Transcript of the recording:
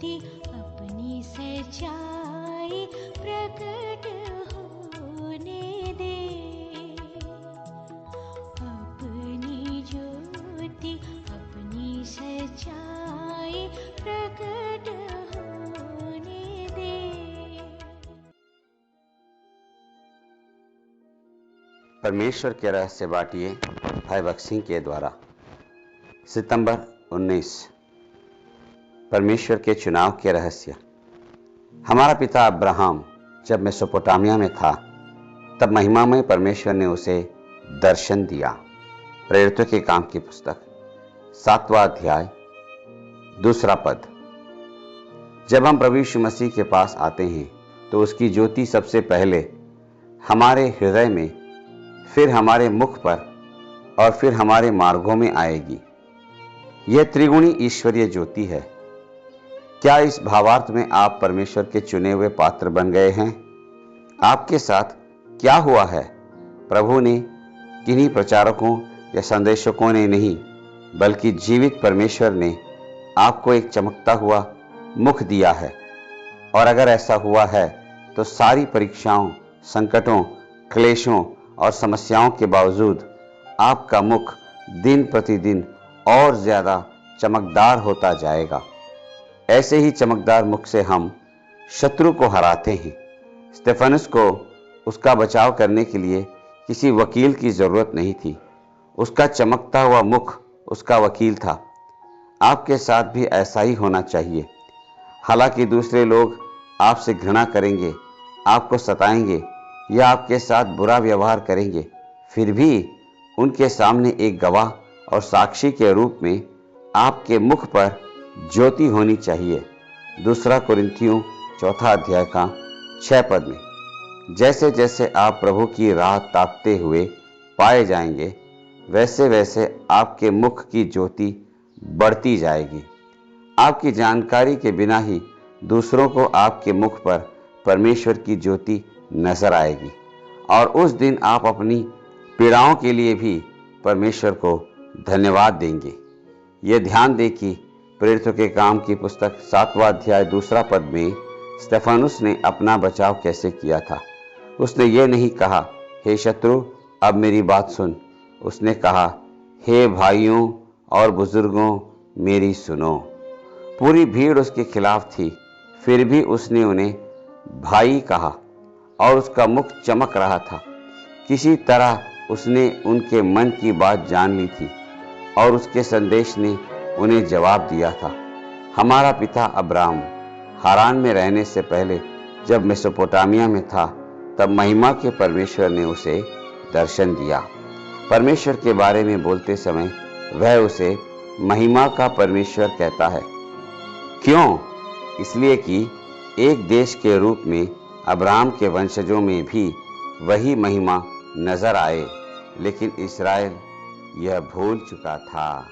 ज्योति अपनी सच्चाई प्रकट होने दे। अपनी ज्योति अपनी सच्चाई प्रकट होने दे। परमेश्वर के रहस्य बाटिए भाई भक्त सिंह के द्वारा। सितंबर 19। परमेश्वर के चुनाव के रहस्य। हमारा पिता अब्राहम जब मेसोपोटामिया में था, तब महिमामय परमेश्वर ने उसे दर्शन दिया। प्रेरितों के काम की पुस्तक 7वां अध्याय 2 पद। जब हम प्रभु यीशु मसीह के पास आते हैं तो उसकी ज्योति सबसे पहले हमारे हृदय में, फिर हमारे मुख पर और फिर हमारे मार्गों में आएगी। यह त्रिगुणी ईश्वरीय ज्योति है। क्या इस भावार्थ में आप परमेश्वर के चुने हुए पात्र बन गए हैं? आपके साथ क्या हुआ है? प्रभु ने किन्हीं प्रचारकों या संदेशकों ने नहीं, बल्कि जीवित परमेश्वर ने आपको एक चमकता हुआ मुख दिया है। और अगर ऐसा हुआ है तो सारी परीक्षाओं, संकटों, क्लेशों और समस्याओं के बावजूद आपका मुख दिन प्रतिदिन और ज्यादा चमकदार होता जाएगा। ऐसे ही चमकदार मुख से हम शत्रु को हराते हैं। स्तेफनुस को उसका बचाव करने के लिए किसी वकील की जरूरत नहीं थी। उसका चमकता हुआ मुख उसका वकील था। आपके साथ भी ऐसा ही होना चाहिए। हालांकि दूसरे लोग आपसे घृणा करेंगे, आपको सताएंगे या आपके साथ बुरा व्यवहार करेंगे, फिर भी उनके सामने एक गवाह और साक्षी के रूप में आपके मुख पर ज्योति होनी चाहिए। 2 कुरिन्थियों 4 अध्याय का 6 पद में। जैसे जैसे आप प्रभु की राह ताकते हुए पाए जाएंगे, वैसे वैसे आपके मुख की ज्योति बढ़ती जाएगी। आपकी जानकारी के बिना ही दूसरों को आपके मुख पर परमेश्वर की ज्योति नजर आएगी, और उस दिन आप अपनी पीड़ाओं के लिए भी परमेश्वर को धन्यवाद देंगे। यह ध्यान दें कि प्रेरितों के काम की पुस्तक 7वां अध्याय 2 पद में स्तेफनुस ने अपना बचाव कैसे किया था। उसने ये नहीं कहा, हे शत्रु, अब मेरी बात सुन। उसने कहा, हे भाइयों और बुजुर्गों, मेरी सुनो। पूरी भीड़ उसके खिलाफ थी, फिर भी उसने उन्हें भाई कहा और उसका मुख चमक रहा था। किसी तरह उसने उनके मन की बात जान ली थी और उसके संदेश ने उन्हें जवाब दिया था। हमारा पिता अब्राहम हारान में रहने से पहले जब मेसोपोटामिया में था, तब महिमा के परमेश्वर ने उसे दर्शन दिया। परमेश्वर के बारे में बोलते समय वह उसे महिमा का परमेश्वर कहता है। क्यों? इसलिए कि एक देश के रूप में अब्राहम के वंशजों में भी वही महिमा नजर आए, लेकिन इस्राएल यह भूल चुका था।